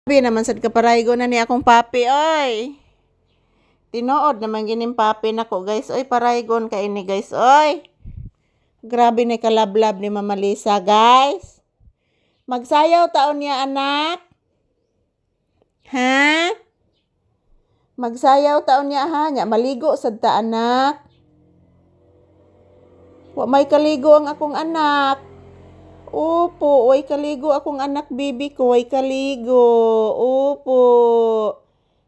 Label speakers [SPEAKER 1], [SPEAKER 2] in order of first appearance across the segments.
[SPEAKER 1] Sabi naman sad kaparaygo na ni akong papi, oy. Tinuod naman gining papi nako, guys. Oy, paraygon ka ini, guys. Oy. Grabe ni kalablab ni Mama Lisa, guys. Magsayaw taon niya, anak. Ha? Magsayaw taon niya, ha? Nya maligo sad ta, anak. Wa may kaligo ang akong anak. Opo, way kaligo akong anak bibi ko, way kaligo. Opo.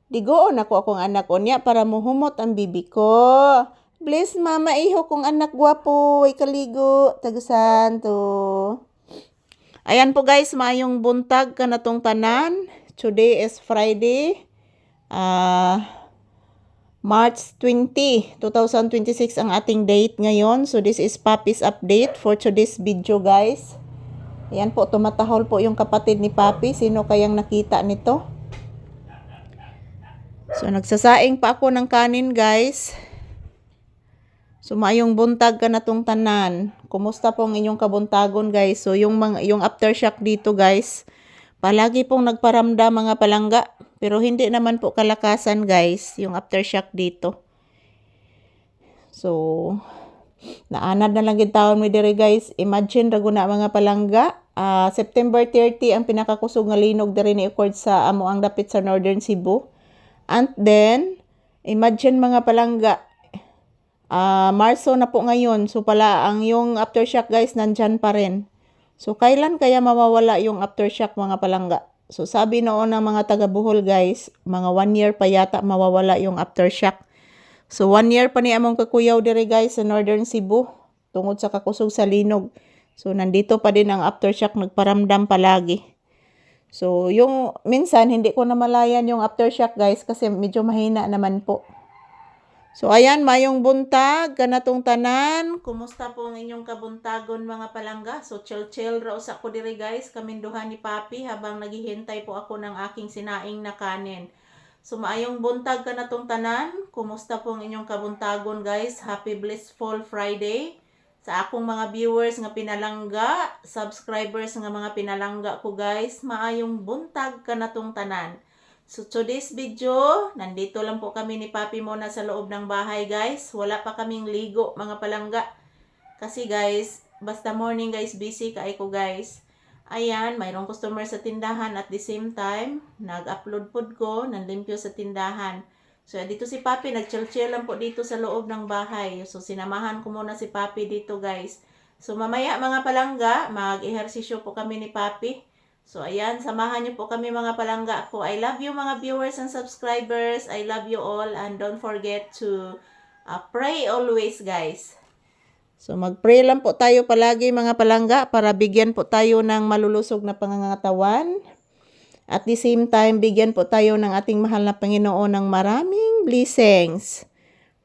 [SPEAKER 1] Digoon ako akong anak unya para muhumot ang bibi ko. Bless mama iho kong anak gwapo, way kaligo. Tagasan to. Ayan po guys, maayong buntag ka na tong tanan. Today is Friday. March 20, 2026 ang ating date ngayon. So this is Papi's update for today's video guys. Ayan po, tumatahol po yung kapatid ni Papi. Sino kayang nakita nito? So, nagsasaing pa ako ng kanin, guys. So, maayong buntag ka na tong tanan. Kumusta pong inyong kabuntagon, guys? So, yung aftershock dito, guys, palagi pong nagparamdam mga palangga. Pero hindi naman po kalakasan, guys, yung aftershock dito. So, naanad na lang gitawon mi diri guys. Imagine rago na mga palangga. September 30 ang pinakakusog nga linog diri ni record sa amo ang dapit sa Northern Cebu. And then imagine mga palangga. Marso na po ngayon. So pala ang yung aftershock guys nandyan pa rin. So kailan kaya mawawala yung aftershock mga palangga? So sabi noon ng mga taga Bohol guys, mga 1 year pa yata mawawala yung aftershock. So 1 year pa ni among kakuyaw diri guys sa Northern Cebu tungod sa kakusog sa linog. So nandito pa din ang aftershock, nagparamdam palagi. So yung minsan hindi ko namalayan yung aftershock guys kasi medyo mahina naman po. So ayan, mayong buntag kanatong tanan. Kumusta po ang inyong kabuntagon mga palangga? So chill raw sa ko diri guys, kaminduhan ni Papi habang naghihintay po ako ng aking sinaing na kanin. So maayong buntag ka na tong tanan. Kumusta po ang inyong kabuntagon guys? Happy blissful Friday. Sa akong mga viewers nga pinalangga, subscribers nga mga pinalangga ko guys, maayong buntag ka na tong tanan. So today's video, nandito lang po kami ni Papi muna sa loob ng bahay guys. Wala pa kaming ligo mga palangga. Kasi guys, basta morning guys, busy kaay ko guys. Ayan, mayroong customer sa tindahan at the same time, nag-upload pod ko ng limpyo sa tindahan. So, dito si Papi, nag-chill lang po dito sa loob ng bahay. So, sinamahan ko muna si Papi dito, guys. So, mamaya mga palangga, mag-ehersisyo po kami ni Papi. So, ayan, samahan niyo po kami mga palangga ko. I love you mga viewers and subscribers. I love you all and don't forget to pray always, guys. So mag-pray lang po tayo palagi mga palangga para bigyan po tayo ng malulusog na pangangatawan. At the same time, bigyan po tayo ng ating mahal na Panginoon ng maraming blessings.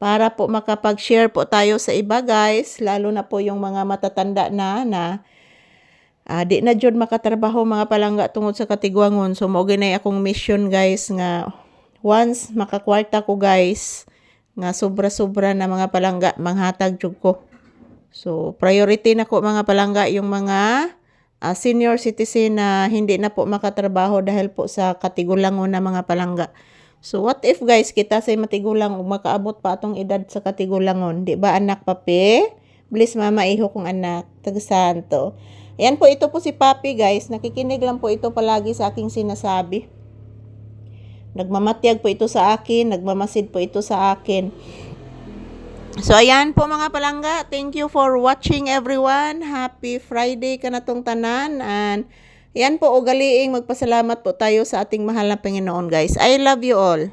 [SPEAKER 1] Para po makapag-share po tayo sa iba guys, lalo na po yung mga matatanda na di na jud makatrabaho mga palangga tungod sa katigwangon. So mao ginay akong mission guys nga once makakwarta ko guys, nga sobra-sobra na mga palangga manghatag jud ko. So, priority na ko mga palangga yung mga senior citizen na hindi na po makatrabaho dahil po sa katigulangon na mga palangga. So, what if guys, kita say matigulang o makaabot pa atong edad sa katigulangon? Di ba anak Papi? Bless mama iho kong anak. Tagasanto. Ayan po, ito po si Papi guys. Nakikinig lang po ito palagi sa aking sinasabi. Nagmamatyag po ito sa akin. Nagmamasid po ito sa akin. So, ayan po mga palangga. Thank you for watching everyone. Happy Friday ka na tong tanan. And, ayan po, ugaliing magpasalamat po tayo sa ating mahal na Panginoon guys. I love you all.